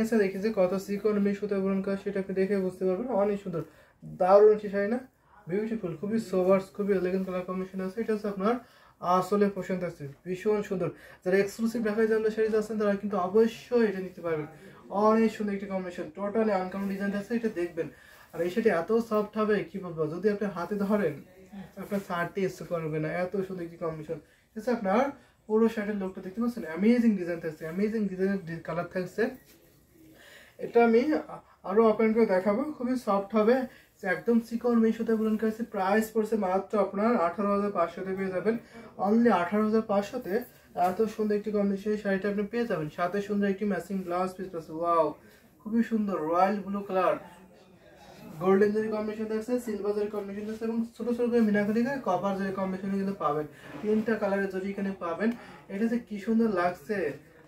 আছে দেখেছি কত সিকোয়েন্স মিশ সুতা বুনন করা সেটা আপনি দেখে বুঝতে পারবেন। অনেক সুন্দর, দারুণ শাড়ি না, বিউটিফুল, খুবই সোভার্স, খুবই এলিগেন্ট কালার কম্বিনেশন আছে। এটা হচ্ছে আপনার আসলে পোশাক আছে, ভীষণ সুন্দর। যারা এক্সক্লুসিভ ঢাকায় জামদানি শাড়ি আছেন তারা কিন্তু অবশ্যই এটা নিতে পারবেন। অনেক সুন্দর একটি কম্বিনেশন, টোটালি আনকমন ডিজাইন আছে, এটা দেখবেন। আর এই শাড়ি এত সফট হবে কি বলবো, যদি আপনি হাতে ধরেন আপনার ছাড়তে ইচ্ছে করবে না, এত সুন্দর একটি কম্বিনেশন। ঠিক আছে, আপনার পুরো শার্টের লুকটা দেখতে পাচ্ছেন, অ্যামেজিং ডিজাইন থাকছে, অ্যামেজিং ডিজাইনের কালার থাকছে। এটা আমি আরো ওপেন করে দেখাবো, খুবই সফট হবে, একদম চিকন মেশ সুতা বুনন করেছে। প্রাইস পড়ছে মাত্র আপনার 18,500 পেয়ে যাবেন, অনলি 18,500-তে এত সুন্দর একটি কম্বিনেশন শাড়িটা আপনি পেয়ে যাবেন। সাথে সুন্দর একটি ম্যাচিং ব্লাউজ পিস আছে, ওয়াও খুবই সুন্দর, রয়্যাল ব্লু কালার, গোল্ডেন জরি কম্বিনেশন আছে, সিলভার জরি কম্বিনেশন আছে, এবং ছোট ছোট করে মিনাকারি করে কপার জরি কম্বিনেশন কিন্তু পাবেন। তিনটা কালারের জরি এখানে পাবেন। এটা যে কি সুন্দর লাগছে,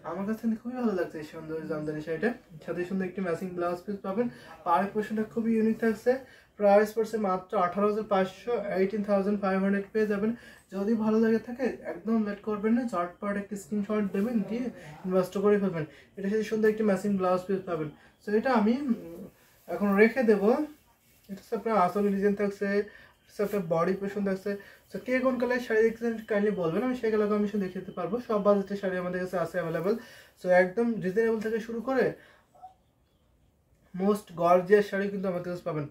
আমার কাছে খুবই ভালো লাগছে এই সুন্দর জামদানি শাড়িটা। সাথে সুন্দর একটি ম্যাচিং ব্লাউজ পিস পাবেন। পাড়ের পোর্শনটা খুবই ইউনিক থাকছে। প্রাইস পড়ছে মাত্র 18,500, 18,500 পেয়ে যাবেন। যদি ভালো লাগে থাকে একদম লেট করবেন না, ঝটপট একটি স্ক্রিনশট দেবেন, দিয়ে ইনভেস্ট করে ফেলবেন। এটার সাথে সুন্দর একটি ম্যাচিং ব্লাউজ পিস পাবেন। সো এটা আমি এখন রেখে দেবো। এটা হচ্ছে আপনার আসল ডিজাইন থাকছে, আপনার বডি পোর্শন থাকছে। সো কে কোন কালার শাড়ি দেখছেন কাইন্ডলি বলবেন, আমি সেই কালার কম্বিনেশন দেখিয়ে দিতে পারবো। সব বাজেটের শাড়ি আমাদের কাছে আছে অ্যাভেলেবেল। সো একদম রিজনেবল থেকে শুরু করে মোস্ট গর্জিয়াস শাড়ি কিন্তু আমাদের কাছে পাবেন।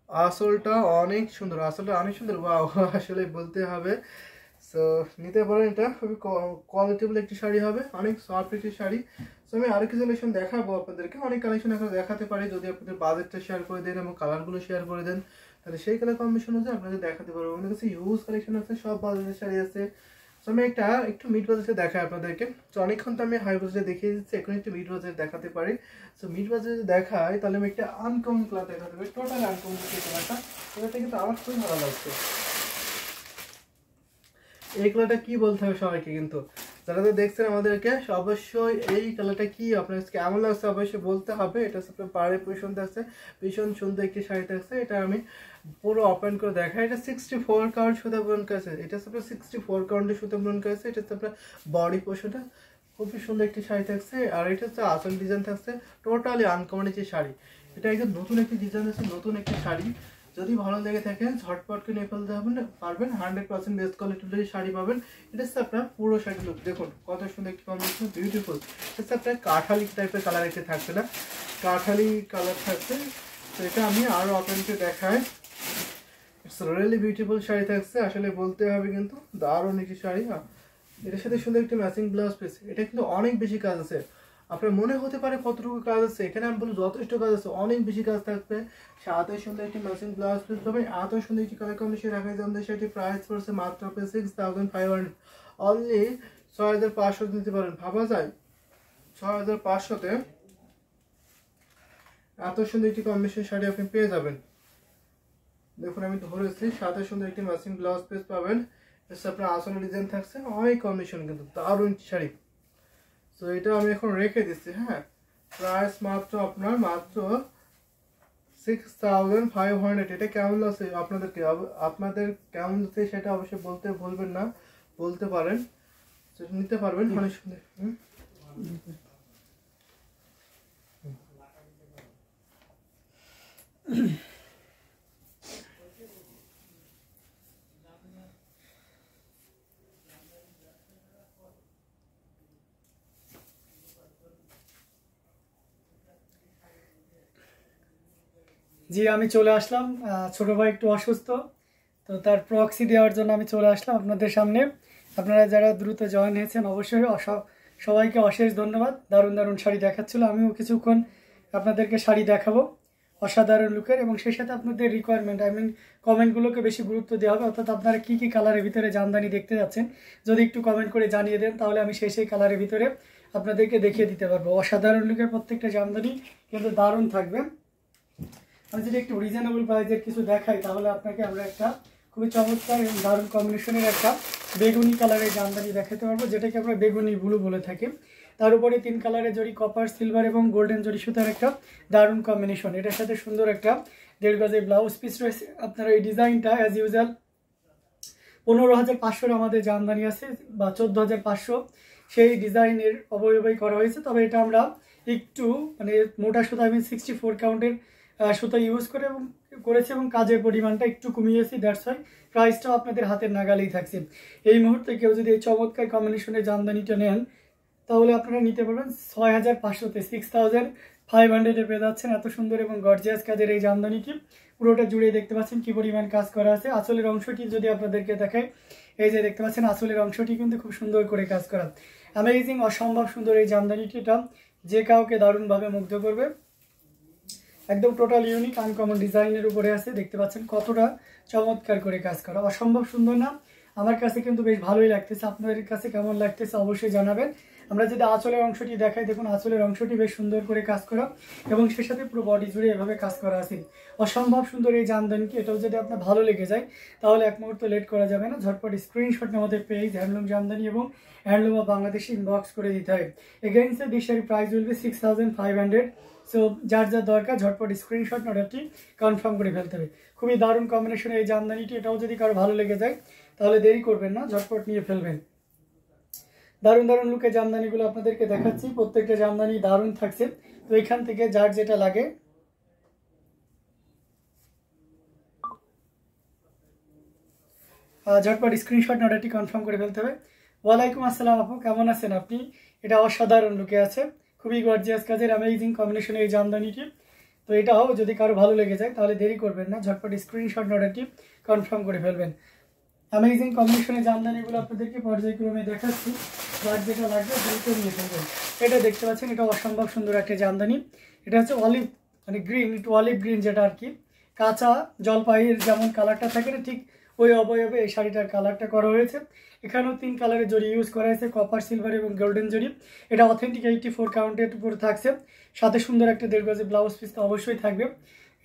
আসলটা অনেক সুন্দর, আসলটা অনেক সুন্দর, ওয়াও আসলে বলতে হবে। সো নিতে পারেন, এটা খুবই কোয়ালিটিবল একটি শাড়ি হবে, অনেক সফট একটি শাড়ি। সো আমি আরো কিছু কালেকশন দেখাবো আপনাদেরকে, অনেক কালেকশন এখন দেখাতে পারি যদি আপনাদের বাজেটটা শেয়ার করে দেন এবং কালারগুলো শেয়ার করে দেন, তাহলে সেই কালার কম্বিনেশন হচ্ছে আপনাদের দেখাতে পারবো। আমাদের কাছে ইউজ কালেকশন আছে, সব বাজেটের শাড়ি আছে। সো আমি একটু মিড বাজেটে দেখাই আপনাদেরকে। তো অনেকক্ষণ তো আমি হাই বাজেটে দেখিয়ে দিচ্ছি, এখন একটু মিড বাজেট দেখাতে পারি। সো মিড বাজেটে দেখাই, তাহলে আমি একটা আনকমন কালার দেখাতে পারি, টোটাল আনকমন কালারটা। এটা কিন্তু আমার খুবই ভালো লাগছে। এই কালারটা কি বলতে হবে সবাইকে, কিন্তু যারা তো দেখছেন আমাদেরকে অবশ্যই এই কালারটা কি আপনার কেমন লাগছে অবশ্যই বলতে হবে। এটা হচ্ছে আপনার পাড়ে পোষণ থাকছে, ভীষণ সুন্দর একটি শাড়ি থাকছে। এটা আমি পুরো ওপেন করে দেখাই। এটা 64 কাউন্ট সুতা বুনন করেছে, এটা হচ্ছে আপনার 64 কাউন্টের সুতা বুনন করেছে। এটা হচ্ছে আপনার বডি পোষণটা, খুবই সুন্দর একটি শাড়ি থাকছে। আর এটা হচ্ছে আসল ডিজাইন থাকছে, টোটালি আনকমন একটি শাড়ি। এটা একদম নতুন একটি ডিজাইন আছে, নতুন একটি শাড়ি। যদি ভালো লেগে থাকে ঝটপট করে নিয়ে ফেলতে পারবেন, 100% বেস্ট কোয়ালিটির শাড়ি পাবেন। এটা হচ্ছে আপনার পুরো শাড়ি লুক, দেখুন কত সুন্দর একটি কম্বিনেশন, বিউটিফুল। এটা হচ্ছে আপনার কাঠালি টাইপের কালার একটি থাকছে, না কাঠালি কালার থাকছে। তো এটা আমি আরো আপনাকে দেখাই, ইটস রিয়েলি বিউটিফুল শাড়ি থাকছে, আসলে বলতে হবে কিন্তু দারুণ একটি শাড়ি। এটার সাথে সুন্দর একটি ম্যাচিং ব্লাউজ পিস। এটা কিন্তু অনেক বেশি কাজ আছে, আপনার মনে হতে পারে কতটুকু কাজ আছে, এখানে আমি বলি যথেষ্ট কাজ আছে, অনেক বেশি কাজ থাকবে। সাথে সুন্দর একটি ম্যাচিং ব্লাউজ পিস পাবেন। এত সুন্দর একটি কালার কম্বিনেশন রাখা যায় আমাদের সেটি প্রাইস পড়ছে মাত্র 6,500, অনলি 6,500 নিতে পারেন। ভাবা যায় 6,500-তে এত সুন্দর একটি কম্বিনেশন শাড়ি আপনি পেয়ে যাবেন। দেখুন আমি ধরেছি, সাথে সুন্দর একটি ম্যাচিং ব্লাউজ পিস পাবেন। আপনার আসলে ডিজাইন থাকছে, অনেক কম্বিনেশন কিন্তু দারুণ শাড়ি। তো এটা আমি এখন রেখে দিচ্ছি। হ্যাঁ, প্রাইস মাত্র আপনার মাত্র 6,500। এটা কেমন লাগছে আপনাদেরকে, আপনাদের কেমন লাগছে সেটা অবশ্যই বলতে ভুলবেন না, বলতে পারেন, নিতে পারবেন অনেক সুন্দর। জি আমি চলে আসলাম, ছোট ভাই একটু অসুস্থ, তো তার প্রক্সি দেওয়ার জন্য আমি চলে আসলাম আপনাদের সামনে। আপনারা যারা দ্রুত জয়েন হয়েছেন অবশ্যই সবাইকে অশেষ ধন্যবাদ। দারুণ দারুণ শাড়ি দেখাচ্ছিল, আমিও কিছুক্ষণ আপনাদেরকে শাড়ি দেখাবো অসাধারণ লুকের, এবং সেই সাথে আপনাদের রিকোয়ারমেন্ট কমেন্টগুলোকে বেশি গুরুত্ব দেওয়া হবে। অর্থাৎ আপনারা কী কী কালারের ভিতরে জামদানি দেখতে যাচ্ছেন যদি একটু কমেন্ট করে জানিয়ে দেন, তাহলে আমি সেই কালারের ভিতরে আপনাদেরকে দেখিয়ে দিতে পারবো। অসাধারণ লুকের প্রত্যেকটা জামদানি কিন্তু দারুণ থাকবে। আমি যদি একটু রিজনেবল প্রাইসের কিছু দেখাই, তাহলে আপনাকে আমরা একটা খুবই চমৎকার এবং দারুণ কম্বিনেশনের একটা বেগুনি কালারের জামদানি দেখাতে পারবো, যেটাকে আমরা বেগুনি ব্লু বলে থাকি। তার উপরে 3 কালারের জরি কপার, সিলভার এবং গোল্ডেন জরি সুতার একটা দারুণ কম্বিনেশন। এটার সাথে সুন্দর একটা 1.5 গজের ব্লাউজ পিস রয়েছে। আপনারা এই ডিজাইনটা অ্যাজ ইউজুয়াল 15,500 আমাদের জামদানি আছে, বা 14,500 সেই ডিজাইনের অবয়বই করা হয়েছে। তবে এটা আমরা একটু মানে মোটা সুতা আমি 64 কাউন্টের সুতা ইউজ করে এবং করেছি এবং কাজের পরিমাণটা একটু কমিয়েছি, দ্যাটস ওয়াই প্রাইসটাও আপনাদের হাতের নাগালেই থাকছে। এই মুহূর্তে কেউ যদি এই চমৎকার কম্বিনেশনের জামদানিটা নেন তাহলে আপনারা নিতে পারবেন 6500-তে, 6500 পেয়ে যাচ্ছেন এত সুন্দর এবং গর্জিয়াস কাজের এই জামদানিটি। পুরোটা জুড়ে দেখতে পাচ্ছেন কি পরিমাণ কাজ করা আছে। আঁচলের অংশটি যদি আপনাদেরকে দেখায়, এই যে দেখতে পাচ্ছেন আঁচলের অংশটি কিন্তু খুব সুন্দর করে কাজ করা, অ্যামেজিং, অসম্ভব সুন্দর এই জামদানিটিটা যে কাউকে দারুণভাবে মুগ্ধ করবে। একদম টোটাল ইউনিক আনকমন ডিজাইনের উপরে আছে, দেখতে পাচ্ছেন কতটা চমৎকার করে কাজ করা, অসম্ভব সুন্দর না? আমার কাছে কিন্তু বেশ ভালোই লাগতেছে, আপনাদের কাছে কেমন লাগতেছে অবশ্যই জানাবেন। আমরা যদি আঁচলের অংশটি দেখাই, দেখুন আঁচলের অংশটি বেশ সুন্দর করে কাজ করা এবং সে সাথে পুরো বডি জুড়ে এভাবে কাজ করা আছে। অসম্ভব সুন্দর এই জামদানিটি, এটাও যদি আপনার ভালো লেগে যায় তাহলে এক মুহূর্ত লেট করা যাবে না, ঝটপট স্ক্রিনশট আমাদের পেজ হ্যান্ডলুম জামদানি এবং হ্যান্ডলুম অফ বাংলাদেশ ইনবক্স করে দিতে হবে। Against this sari price will be 6500। So যার যার দরকার ঝটপট স্ক্রিনশট অর্ডারটি কনফার্ম করে ফেলতে হবে। খুবই দারুণ কম্বিনেশন এই জামদানিটি, এটাও যদি কারো ভালো লেগে যায় তাহলে দেরি করবেন না, ঝটপট নিয়ে ফেলবেন। দারুণ দারুণ লুকে জামদানিগুলো আপনাদেরকে দেখাচ্ছি, প্রত্যেকটা জামদানি দারুণ থাকছে। তো এখান থেকে যার যেটা লাগে ঝটপট স্ক্রিনশট অর্ডারটি কনফার্ম করে ফেলতে হবে। ওয়ালাইকুম আসসালাম আপু, কেমন আছেন আপনি? এটা অসাধারণ লুকে আছে, খুবই গর্জিয়াস কাজের অ্যামেজিং কম্বিনেশনের এই জামদানিটি। তো এটাও যদি কারো ভালো লেগে যায় তাহলে দেরি করবেন না, ঝটপট স্ক্রিনশট অর্ডারটি কনফার্ম করে ফেলবেন। অ্যামেজিং কম্বিনেশনের জামদানিগুলো আপনাদেরকে পর্যায়ক্রমে দেখাচ্ছি, যার যেটা লাগবে দ্রুত নিয়ে ফেলবেন। এটা দেখতে পাচ্ছেন, এটা অসম্ভব সুন্দর একটা জামদানি। এটা হচ্ছে অলিভ মানে গ্রিন, একটু অলিভ গ্রিন, যেটা আর কি কাঁচা জলপাইয়ের যেমন কালারটা থাকে না, ঠিক ওই অবয়বে এই শাড়িটার কালারটা করা হয়েছে। এখানেও 3 কালারের জড়ি ইউজ করা হয়েছে, কপার, সিলভার এবং গোল্ডেন জড়ি। এটা অথেন্টিক 84 কাউন্টের উপরে থাকছে, সাথে সুন্দর একটা 1.5 গজের ব্লাউজ পিস তো অবশ্যই থাকবে।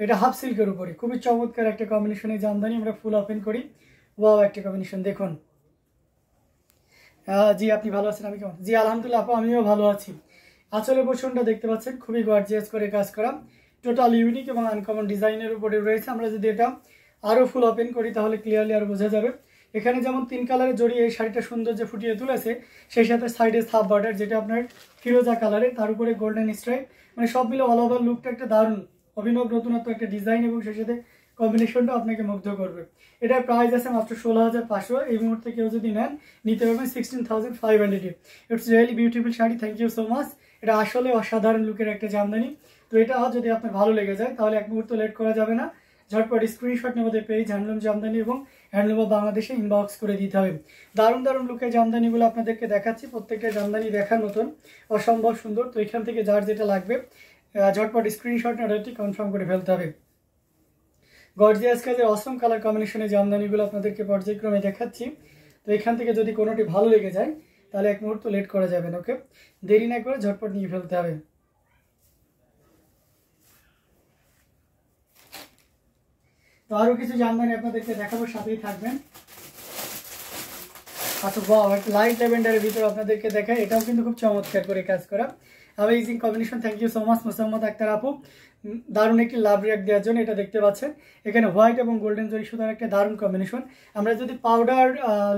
এটা হাফ সিল্কের উপরে খুবই চমৎকার একটা কম্বিনেশনের জামদানি। আমরা ফুল ওপেন করি, ওয়াও একটা কম্বিনেশন দেখুন। জি আপনি ভালো আছেন? আমি কেমন? জি আলহামদুলিল্লাহ আপু, আমিও ভালো আছি। আঁচলের পোর্শনটা দেখতে পাচ্ছেন খুবই গর্জিয়াস করে কাজ করা, টোটাল ইউনিক এবং আনকমন ডিজাইনের উপরে রয়েছে। আমরা যদি এটা আরও ফুল ওপেন করি তাহলে ক্লিয়ারলি আরও বোঝা যাবে। এখানে যেমন 3 কালারের জড়িয়ে এই শাড়িটা সুন্দর যে ফুটিয়ে তুলেছে, সেই সাথে সাইডে সাব বর্ডার যেটা আপনার ফিরোজা কালারের, তার উপরে গোল্ডেন স্ট্রাইপ, মানে সব মিলে অল ওভার লুকটা একটা দারুণ অভিনব নতুনত্ব একটা ডিজাইন এবং সেই সাথে কম্বিনেশনটা আপনাকে মুগ্ধ করবে। এটার প্রাইস আছে মাত্র 16,500। এই মুহূর্তে কেউ যদি নেন নিতে পারবেন 16,500। It's really beautiful sari, thank you so much. এটা আসলে অসাধারণ লুকের একটা জামদানি। তো এটা যদি আপনার ভালো লেগে যায় তাহলে এক মুহূর্ত লেট করা যাবে না, ঝটপট স্ক্রিনশট নিয়ে আমাদের পেজ হ্যান্ডলুম জামদানি এবং হ্যান্ডলুম অফ বাংলাদেশে ইনবক্স করে দিতে হবে। দারুণ দারুণ লুকের জামদানিগুলো আপনাদেরকে দেখাচ্ছি, প্রত্যেকটা জামদানি দেখার মতন, অসম্ভব সুন্দর। তো এখান থেকে যার যেটা লাগবে ঝটপট স্ক্রিনশট অর্ডারটি কনফার্ম করে ফেলতে হবে। গর্জিয়াস কাজের অসম কালার কম্বিনেশনের জামদানিগুলো আপনাদেরকে পর্যায়ক্রমে দেখাচ্ছি। তো এখান থেকে যদি কোনোটি ভালো লেগে যায় তাহলে এক মুহূর্ত লেট করা যাবে না, ওকে? দেরি না করে ঝটপট নিয়ে ফেলতে হবে। তো আরও কিছু জামদানি আপনাদেরকে দেখাবো, সাথেই থাকবেন। আচ্ছা বাহ, একটা লাইট ল্যাভেন্ডারের ভিতরে আপনাদেরকে দেখায়, এটাও কিন্তু খুব চমৎকার করে কাজ করা, amazing combination. Thank you so much Mosammat Akter আপু, দারুণ একটি লাভ রিয়াক্ট দেওয়ার জন্য। এটা দেখতে পাচ্ছেন এখানে হোয়াইট এবং গোল্ডেন জরি সুতার একটা দারুণ কম্বিনেশন। আমরা যদি পাউডার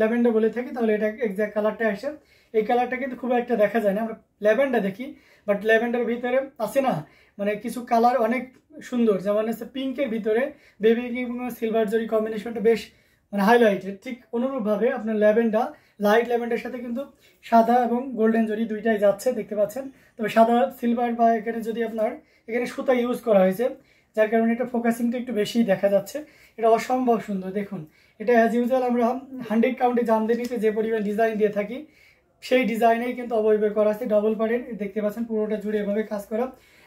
ল্যাভেন্ডার বলে থাকি তাহলে এটা এক্সাক্ট কালারটা আসে। এই কালারটা কিন্তু খুব একটা দেখা যায় না, আমরা ল্যাভেন্ডার দেখি, বাট ল্যাভেন্ডারের ভিতরে আছে না মানে কিছু কালার অনেক সুন্দর, যেমন হচ্ছে পিঙ্কের ভিতরে বেবি এবং সিলভার জরি কম্বিনেশনটা বেশ মানে হাইলাইটেড। ঠিক অনুরূপভাবে আপনার ল্যাভেন্ডার, লাইট ল্যাভেন্ডারের সাথে কিন্তু সাদা এবং গোল্ডেন জরি দুইটাই যাচ্ছে, দেখতে পাচ্ছেন। তবে সাদা সিলভার বা এখানে যদি আপনার এখানে সুতা ইউজ করা হয়েছে, যার কারণে এটা ফোকাসিংটা একটু বেশি দেখা যাচ্ছে। এটা অসম্ভব সুন্দর দেখুন। এটা অ্যাজ ইউজুয়াল আমরা 100 কাউন্টে জামদানিতে যে পরিমাণ ডিজাইন দিয়ে থাকি সেই ডিজাইনেই কিন্তু অবয়বে করা আছে, ডবল পার্টের, দেখতে পাচ্ছেন পুরোটা জুড়ে এভাবে কাজ করা।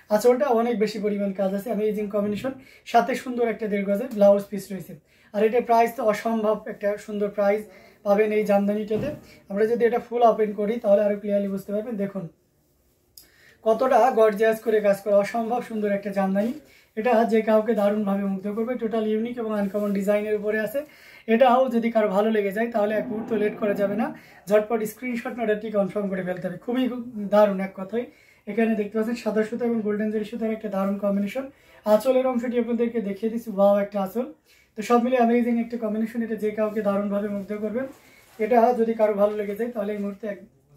আঁচলটা অনেক বেশি পরিমাণ কাজ আছে, অ্যামেজিং কম্বিনেশন, সাথে সুন্দর একটা 1.5 গজের ব্লাউজ পিস রয়েছে। আর এটার প্রাইস তো অসম্ভব একটা সুন্দর প্রাইস পাবেন এই জামদানিটাতে। আমরা যদি এটা ফুল ওপেন করি তাহলে আরও ক্লিয়ারলি বুঝতে পারবেন, দেখুন কতটা গর্জিয়াস করে কাজ করা, অসম্ভব সুন্দর একটা জামদানি। এটা যে কাউকে দারুণভাবে মুগ্ধ করবে, টোটাল ইউনিক এবং আনকমন ডিজাইনের উপরে আছে। এটাও যদি কারো ভালো লেগে যায় তাহলে এক মুহূর্ত লেট করা যাবে না, ঝটপট স্ক্রিনশট অর্ডারটি কনফার্ম করে ফেলতে হবে। খুবই দারুণ এক কথায়। এখানে দেখতে পাচ্ছেন সাদা সুতা এবং গোল্ডেন জরি সুতার একটা দারুণ কম্বিনেশন। আঁচলের অংশটি আপনাদেরকে দেখিয়ে দিচ্ছি, ওয়াও একটা আঁচল। তো সব মিলে অ্যামেজিং একটা কম্বিনেশন, এটা যে কাউকে দারুণভাবে মুগ্ধ করবে। এটা যদি কারো ভালো লেগে যায় তাহলে এই মুহূর্তে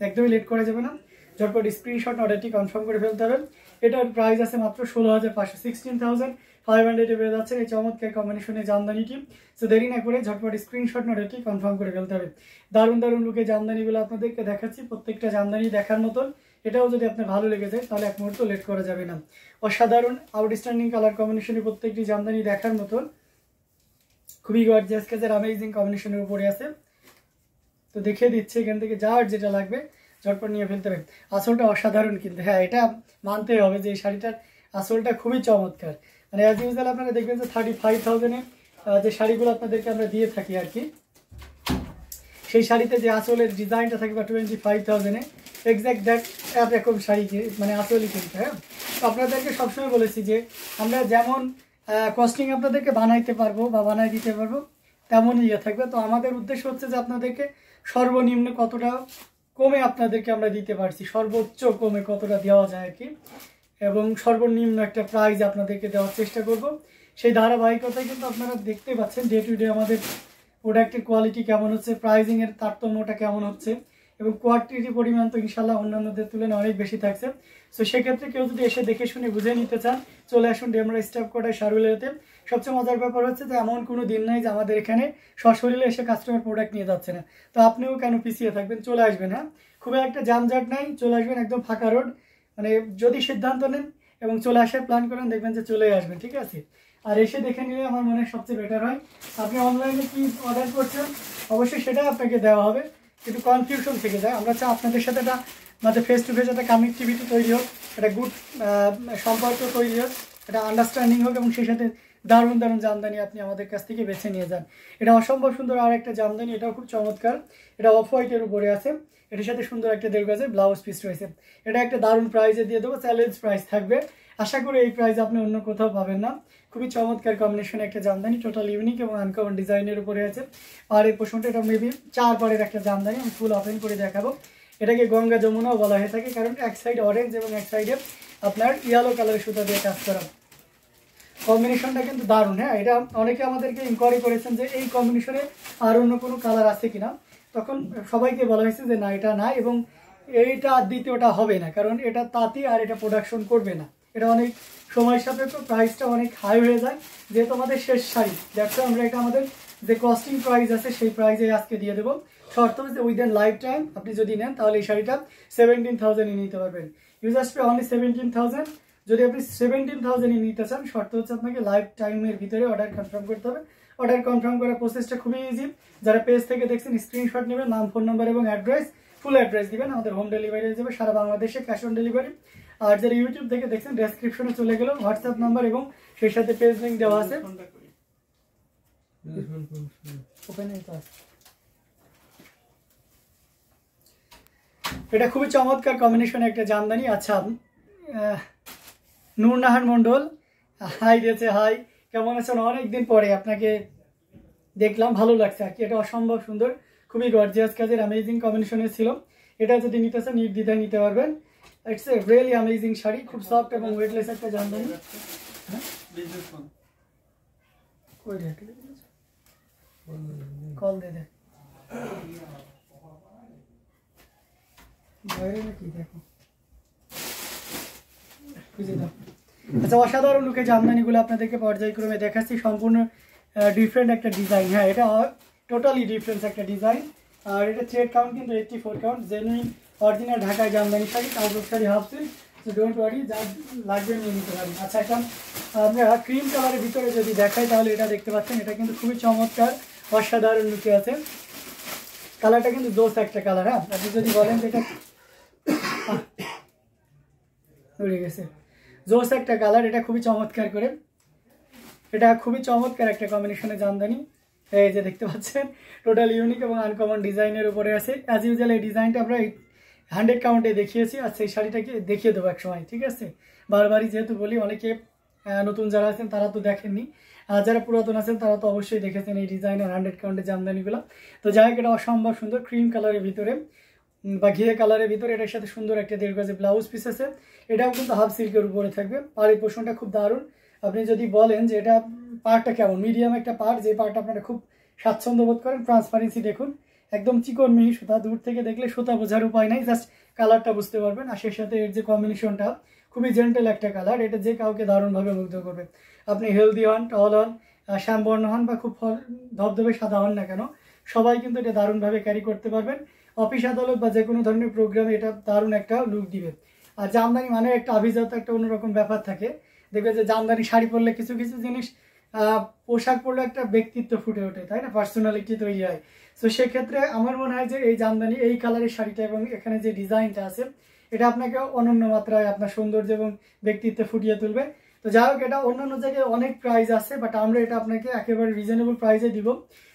একদমই লেট করা যাবে না, ঝটপট স্ক্রিনশট অর্ডারটি কনফার্ম করে ফেলতে হবে। এটার প্রাইস আছে মাত্র 16,500, 16,500 পেয়ে যাচ্ছেন এই চমৎকার কম্বিনেশনে জামদানিটি। সো দেরি না করে ঝটপট স্ক্রিনশট অর্ডারটি কনফার্ম করে ফেলতে হবে। দারুণ দারুণ লুকে জামদানিগুলো আপনাদেরকে দেখাচ্ছি, প্রত্যেকটা জামদানি দেখার মতন। এটাও যদি আপনার ভালো লেগে যায় তাহলে এক মুহূর্ত লেট করা যাবে না। অসাধারণ আউটস্ট্যান্ডিং কালার কম্বিনেশনে প্রত্যেকটি জামদানি দেখার মতন, খুবই গর্জিয়াস কাজের অ্যামেজিং কম্বিনেশনের উপরে আছে। তো দেখিয়ে দিচ্ছে এখান থেকে যার যেটা লাগবে ঝটপট নিয়ে ফেলতে হবে। আসলটা অসাধারণ কিন্তু, হ্যাঁ এটা মানতেই হবে যে এই শাড়িটার আসলটা খুবই চমৎকার। মানে অ্যাজ ইউজুয়াল আপনারা দেখবেন যে 35,000-এ যে শাড়িগুলো আপনাদেরকে আমরা দিয়ে থাকি আর কি, সেই শাড়িতে যে আসলের ডিজাইনটা থাকে বা 25,000-এ এক্স্যাক্ট দ্যাট এরকম শাড়ি মানে আসলই কিন্তু। হ্যাঁ, তো আপনাদেরকে সবসময় বলেছি যে আমরা যেমন কস্টিং আপনাদেরকে বানাইতে পারবো বা বানাই দিতে পারবো তেমনই ইয়ে থাকবে। তো আমাদের উদ্দেশ্য হচ্ছে যে আপনাদেরকে সর্বনিম্ন কতটা কমে আপনাদেরকে আমরা দিতে পারছি, সর্বোচ্চ কমে কতটা দেওয়া যায় আর কি, এবং সর্বনিম্ন একটা প্রাইজ আপনাদেরকে দেওয়ার চেষ্টা করব। সেই ধারাবাহিকতায় কিন্তু আপনারা দেখতে পাচ্ছেন ডে টু ডে আমাদের প্রোডাক্টের কোয়ালিটি কেমন হচ্ছে, প্রাইজিংয়ের তারতম্যটা কেমন হচ্ছে, এবং কোয়ান্টিটি পরিমাণ তো ইনশাল্লাহ অন্যান্যদের তুলনায় অনেক বেশি থাকছে। সো সেক্ষেত্রে কেউ যদি এসে দেখে শুনে বুঝে নিতে চান চলে আসুন ডেমরা স্টাফ কোয়ার্টার শাহরুলেতে। সবচেয়ে মজার ব্যাপার হচ্ছে যে এমন কোনো দিন নাই যে আমাদের এখানে সশরীরে এসে কাস্টমার প্রোডাক্ট নিয়ে যাচ্ছে না। তো আপনিও কেন পিছিয়ে থাকবেন, চলে আসবেন। হ্যাঁ, খুবই একটা যানজট নাই, চলে আসবেন একদম ফাঁকা রোড। মানে যদি সিদ্ধান্ত নেন এবং চলে আসার প্ল্যান করেন দেখবেন যে চলে আসবেন, ঠিক আছে। আর এসে দেখে নিলে আমার মনে হয় সবচেয়ে বেটার হয়। আপনি অনলাইনে কি অর্ডার করছেন অবশ্যই সেটা আপনাকে দেওয়া হবে, কিন্তু কনফিউশন থেকে যায়। আমরা চাই আপনাদের সাথে একটা আমাদের ফেস টু ফেস একটা কানেক্টিভিটি তৈরি হোক, একটা গুড সম্পর্ক তৈরি হোক, একটা আন্ডারস্ট্যান্ডিং হোক, এবং সেই সাথে দারুণ দারুণ জামদানি আপনি আমাদের কাছ থেকে বেছে নিয়ে যান। এটা অসম্ভব সুন্দর আর একটা জামদানি, এটাও খুব চমৎকার। এটা অফ হোয়াইটের উপরে আছে, এটার সাথে সুন্দর একটা 1.5 গজের ব্লাউজ পিস রয়েছে। এটা একটা দারুণ প্রাইজে দিয়ে দেবো, চ্যালেঞ্জ প্রাইস থাকবে। আশা করি এই প্রাইস আপনি অন্য কোথাও পাবেন না। খুবই চমৎকার কম্বিনেশনে একটা জামদানি, টোটাল ইউনিক এবং আনকমন ডিজাইনের উপরে আছে। আর এই পোষণটা এটা মেবি 4 পাড়ের একটা জামদানি, আমি ফুল ওপেন করে দেখাবো। এটাকে গঙ্গা যমুনাও বলা হয়ে থাকে, কারণ এক সাইড অরেঞ্জ এবং এক সাইডে আপনার ইয়েলো কালারের সুতা দিয়ে কাজ করা। কম্বিনেশনটা কিন্তু দারুণ। হ্যাঁ, এটা অনেকে আমাদেরকে ইনকোয়ারি করেছেন যে এই কম্বিনেশনে আর অন্য কোনো কালার আছে কিনা, তখন সবাইকে বলা হয়েছে যে না, এটা না, এবং এইটা দ্বিতীয়টা হবে না, কারণ এটা তাঁতি আর এটা প্রোডাকশন করবে না। এটা অনেক সময়ের সাপেক্ষ, প্রাইসটা অনেক হাই হয়ে যায়, যেহেতু আমাদের শেষ শাড়ি। দেখো আমরা এটা আমাদের যে কস্টিং প্রাইস আছে সেই প্রাইসে আজকে দিয়ে দেবো। শর্ত হচ্ছে উইদিন লাইফ টাইম আপনি যদি নেন তাহলে এই শাড়িটা 17,000-এ নিতে পারবেন। Users pay only 17,000। যদি আপনি 17,000-এ নিতে চান শর্ত হচ্ছে আপনাকে লাইফ টাইমের ভিতরে অর্ডার কনফার্ম করতে হবে। অর্ডার কনফার্ম করার প্রসেসটা খুবই ইজি। যারা পেজ থেকে দেখছেন স্ক্রিনশট নেবেন, নাম, ফোন নাম্বার এবং অ্যাড্রেস, ফুল অ্যাড্রেস দিবেন, আমাদের হোম ডেলিভারি হয়ে যাবে সারা বাংলাদেশে, ক্যাশ অন ডেলিভারি। আর যারা ইউটিউব থেকে দেখছেন ডেসক্রিপশনে চলে গেল হোয়াটসঅ্যাপ নাম্বার এবং সেই সাথে পেজ লিঙ্ক দেওয়া আছে। এটা খুবই চমৎকার কম্বিনেশন একটা জামদানি। আচ্ছা, নূরনাহার মন্ডল হাই দিয়েছে, হাই, কেমন আছেন? অনেকদিন পরে আপনাকে দেখলাম, ভালো লাগছে আর কি। এটা অসম্ভব সুন্দর, খুবই গর্জিয়াস কাজের অ্যামেজিং কম্বিনেশনের ছিল। এটা যদি নিতে চান নির্দ্বিধায় নিতে পারবেন। It's a really amazing sari, খুব সফট এবং ওয়েটলেস একটা জামদানি। কল দে দে নাকি দেখো, খুঁজে দাও। আচ্ছা, অসাধারণ লুকে জামদানিগুলো আপনাদেরকে পর্যায়ক্রমে দেখাচ্ছি। সম্পূর্ণ ডিফারেন্ট একটা ডিজাইন। হ্যাঁ, এটা টোটালি ডিফারেন্ট একটা ডিজাইন। আর এটা থ্রেড কাউন্ট কিন্তু 84 কাউন্ট, জেনুইন অরিজিনাল ঢাকায় Jamdani sari, count sari, half silk. So don't worry, যা লাগবে নিয়ে নিতে পারেন। আচ্ছা, এখন আমরা ক্রিম কালারের ভিতরে যদি দেখাই তাহলে এটা দেখতে পাচ্ছেন, এটা কিন্তু খুবই চমৎকার অসাধারণ লুকে আছে। কালারটা কিন্তু জোস একটা কালার। হ্যাঁ, আপনি যদি বলেন যে এটা উড়ে গেছে, জোস একটা কালার, এটা খুবই চমৎকার করে, এটা খুবই চমৎকার একটা কম্বিনেশনে জামদানি। এই যে দেখতে পাচ্ছেন টোটাল ইউনিক এবং আনকমন ডিজাইনের উপরে আছে। অ্যাজ ইউজুয়াল এই ডিজাইনটা আমরা 100 কাউন্টে দেখিয়েছি। আর সেই শাড়িটাকে দেখিয়ে দেবো এক সময়, ঠিক আছে। বারবারই যেহেতু বলি, অনেকে নতুন যারা আছেন তারা তো দেখেননি, আর যারা পুরাতন আছেন তারা তো অবশ্যই দেখেছেন এই ডিজাইনের 100 কাউন্টের জামদানিগুলো। তো যাই হোক, এটা অসম্ভব সুন্দর ক্রিম কালারের ভিতরে বা ঘিয়ে কালারের ভিতরে, এটার সাথে সুন্দর একটা 1.5 গজের ব্লাউজ পিস আছে। এটাও কিন্তু হাফ সিল্কের উপরে থাকবে। আর এই পোর্শনটা খুব দারুণ। আপনি যদি বলেন যে এটা পার্টটা কেমন, মিডিয়াম একটা পার্ট, যে পার্টটা আপনারা খুব স্বাচ্ছন্দ্য বোধ করেন, ট্রান্সপারেন্সি দেখুন, একদম চিকন মিহি সুতা, দূর থেকে দেখলে সুতা বোঝার উপায় নাই, জাস্ট কালারটা বুঝতে পারবেন। আর সেই সাথে এর যে কম্বিনেশনটা খুবই জেন্টেল একটা কালার, এটা যে কাউকে দারুণভাবে মুগ্ধ করবে। আপনি হেলদি হন, টল হন, শ্যামবর্ণ হন বা খুব ধবধবে সাদা হন না কেন, সবাই কিন্তু এটা দারুণভাবে ক্যারি করতে পারবেন। অফিস আদালত বা যে কোনো ধরনের প্রোগ্রামে এটা দারুণ একটা লুক দিবে। আর জামদানি মানে একটা আভিজাত একটা অন্যরকম ব্যাপার থাকে। দেখবে যে জামদানি শাড়ি পরলে কিছু কিছু জিনিস পোশাক পরলে একটা ব্যক্তিত্ব ফুটে ওঠে, তাই না, পার্সোনালিটি তৈরি হয়। তো সেক্ষেত্রে আমার মনে হয় যে এই জামদানি এই কালারের শাড়িটা এবং এখানে যে ডিজাইনটা আছে এটা আপনাকে অনন্য মাত্রায় আপনার সৌন্দর্য এবং ব্যক্তিত্ব ফুটিয়ে তুলবে। তো যাই হোক, এটা অন্যান্য জায়গায় অনেক প্রাইস আছে, বাট আমরা এটা আপনাকে একেবারে রিজনেবল প্রাইসে দিব।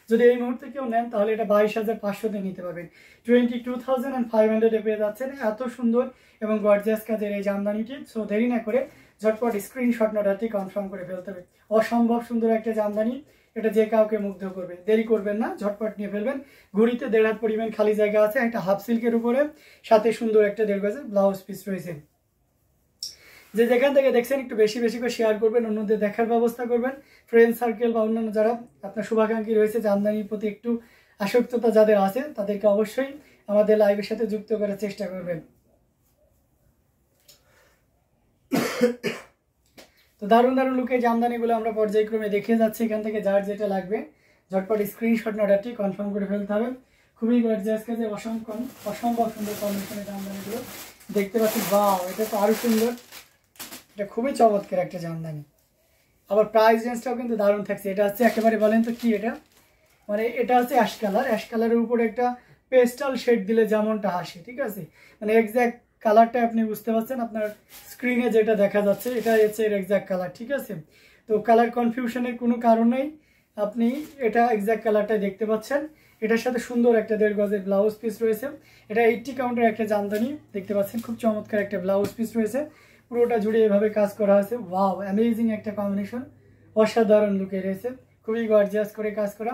যদি এই মুহূর্তে কেউ নেন তাহলে এটা 22,500 নিতে পারবেন। 22,500 পেয়ে যাচ্ছেন এত সুন্দর এবং গর্জিয়াস কাজের এই জামদানিটি। সো দেরি না করে ঝটপট স্ক্রিনশট নোটাটি কনফার্ম করে ফেলতে হবে। অসম্ভব সুন্দর একটা জামদানি, এটা যে কাউকে মুগ্ধ করবে। দেরি করবেন না, ঝটপট নিয়ে ফেলবেন। ঘুড়িতে 1.5 হাত পরিমাণ খালি জায়গা আছে, একটা হাফ সিল্কের উপরে সাথে সুন্দর একটা 1.5 গজের ব্লাউজ পিস রয়েছে। যে যেখান থেকে দেখছেন একটু বেশি বেশি করে শেয়ার করবেন, অন্যদের দেখার ব্যবস্থা করবেন। ফ্রেন্ড সার্কেল বা অন্যান্য যারা আপনার শুভাকাঙ্ক্ষী রয়েছে, জামদানির প্রতি একটু আসক্ততা যাদের আছে, তাদেরকে অবশ্যই আমাদের লাইভের সাথে যুক্ত করার চেষ্টা করবেন। তো দারুণ দারুণ লুকে জামদানিগুলো আমরা পর্যায়ক্রমে দেখে যাচ্ছি। এখান থেকে যার যেটা লাগবে ঝটপট স্ক্রিনশট নোটাটি কনফার্ম করে ফেলতে হবে। খুবই গর্জিয়াস কাজে অসম্ভব সুন্দর কম্বিনেশনের জামদানিগুলো দেখতে পাচ্ছি। বাহ, এটা তো আরো সুন্দর, এটা খুবই চমৎকার একটা জামদানি। আবার প্রাইস রেঞ্জটাও কিন্তু দারুণ থাকছে। এটা হচ্ছে একেবারে, বলেন তো কি এটা, মানে এটা হচ্ছে অ্যাশ কালারের উপরে একটা পেস্টাল শেড দিলে যেমনটা হাসে, ঠিক আছে, মানে এক্স্যাক্ট কালারটা আপনি বুঝতে পারছেন। আপনার স্ক্রিনে যেটা দেখা যাচ্ছে এটা হচ্ছে এর এক্স্যাক্ট কালার, ঠিক আছে। তো কালার কনফিউশনের কোনো কারণ নেই, আপনি এটা এক্স্যাক্ট কালারটাই দেখতে পাচ্ছেন। এটার সাথে সুন্দর একটা 1.5 গজের ব্লাউজ পিস রয়েছে। এটা 80 কাউন্টের একটা জামদানি দেখতে পাচ্ছেন, খুব চমৎকার একটা ব্লাউজ পিস রয়েছে। পুরোটা জুড়ে এভাবে কাজ করা হয়েছে। ওয়াও, অ্যামেজিং একটা কম্বিনেশন, অসাধারণ লুকে রয়েছে, খুবই গর্জিয়াস করে কাজ করা।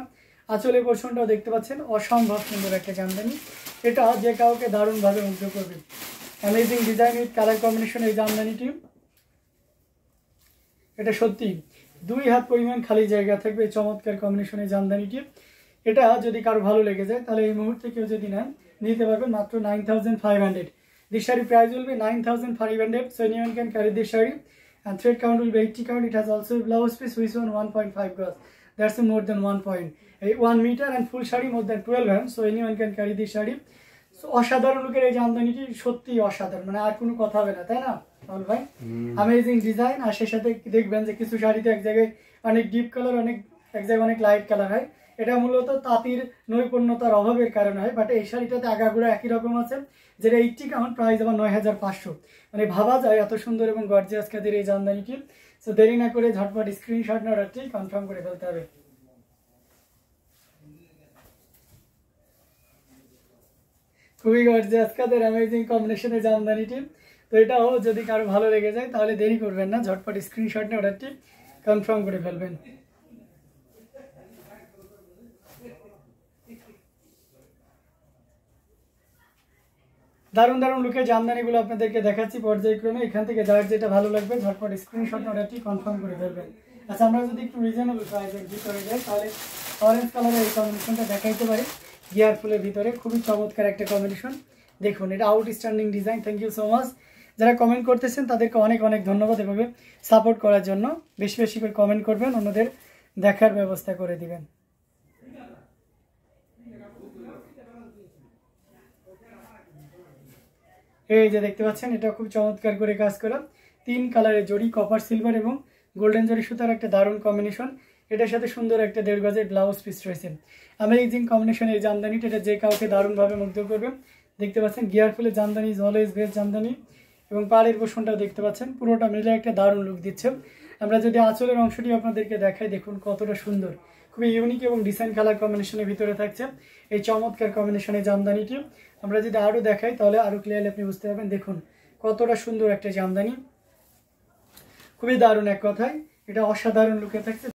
আঁচলের পোর্শনটাও দেখতে পাচ্ছেন, অসম্ভব সুন্দর একটা জামদানি। এটা যে কাউকে দারুণভাবে মুগ্ধ করবে। Amazing design with colour combination এই জামদানিটি। এটা সত্যি 2 হাত পরিমাণ খালি জায়গা থাকবে এই চমৎকার কম্বিনেশনের জামদানিটি। এটা যদি কারো ভালো লেগে যায় তাহলে এই মুহূর্তে কেউ যদি নেন নিতে পারবেন মাত্র 9,500। This saree price will be 9,500. So anyone can carry this saree. And thread count will be 80 count. It has also a blouse piece which is on 1.5 gauge. That's more than 1 meter and full saree more than 12 grams. So anyone can carry this saree. So অসাধারণ লুকের এই জামদানিটি সত্যি অসাধারণ, মানে আর কোনো কথা হবে না, তাই না রাহুল ভাই? Amazing design. আর সেই সাথে দেখবেন যে কিছু শাড়িতে এক জায়গায় অনেক ডিপ কালার, এক জায়গায় অনেক লাইট কালার হয়। এটা মূলত তাঁতির নৈপুণ্যতার অভাবের কারণে হয়, বাট এই শাড়িটাতে আগাগোড়া একই রকম আছে, যেটা 80 কাউন্ট, প্রাইস আবার 9,500। মানে ভাবা যায় এত সুন্দর এবং গর্জিয়াস কাজের এই জামদানিটি। সো দেরি না করে ঝটপট স্ক্রিনশট নোটাটি কনফার্ম করে ফেলতে হবে। খুবই গর্জিয়াস কাজের অ্যামেজিং কম্বিনেশনের জামদানিটি। তো এটাও যদি কারো ভালো লেগে যায় তাহলে দেরি করবেন না, ঝটপট স্ক্রিনশট নোটাটি কনফার্ম করে ফেলবেন। দারুণ দারুণ লুকের জামদানিগুলো আপনাদেরকে দেখাচ্ছি পর্যায়ক্রমে। এখান থেকে যার যেটা ভালো লাগবে ঝটপট স্ক্রিনশট নোটাটি কনফার্ম করে ফেলবেন। আচ্ছা, আমরা যদি একটু রিজনেবল প্রাইসের ভিতরে যাই তাহলে অরেঞ্জ কালারের এই কম্বিনেশনটা দেখাইতে পারি। গিয়ার ফুলের ভিতরে খুবই চমৎকার একটা কম্বিনেশন। দেখুন, এটা outstanding design. Thank you so much. যারা কমেন্ট করতেছেন তাদেরকে অনেক অনেক ধন্যবাদ এভাবে সাপোর্ট করার জন্য। বেশি বেশি করে কমেন্ট করবেন, অন্যদের দেখার ব্যবস্থা করে দিবেন। এই যে দেখতে পাচ্ছেন, এটা খুব চমৎকার করে কাজ করা 3 কালারের জড়ি, কপার সিলভার এবং গোল্ডেন জড়ি সুতার একটা দারুণ কম্বিনেশন। এটার সাথে সুন্দর একটা 1.5 গজের ব্লাউজ পিস রয়েছে। অ্যামেজিং কম্বিনেশন এই জামদানিটা, এটা যে কাউকে দারুণভাবে মুগ্ধ করবে। দেখতে পাচ্ছেন গিয়ার ফুলের জামদানি, অলওয়েজ বেস্ট জামদানি, এবং পাড়ের পোষণটাও দেখতে পাচ্ছেন, পুরোটা মিলে একটা দারুণ লুক দিচ্ছে। আমরা যদি আঁচলের অংশটি আপনাদেরকে দেখাই, দেখুন কতটা সুন্দর, খুবই ইউনিক এবং ডিজাইন কালার কম্বিনেশনের ভিতরে থাকছে এই চমৎকার কম্বিনেশনের জামদানিটি। আমরা যদি আরও দেখাই তাহলে আরও ক্লিয়ারলি আপনি বুঝতে পারবেন। দেখুন কতটা সুন্দর একটা জামদানি, খুবই দারুণ, এক কথায় এটা অসাধারণ লুকে থাকছে।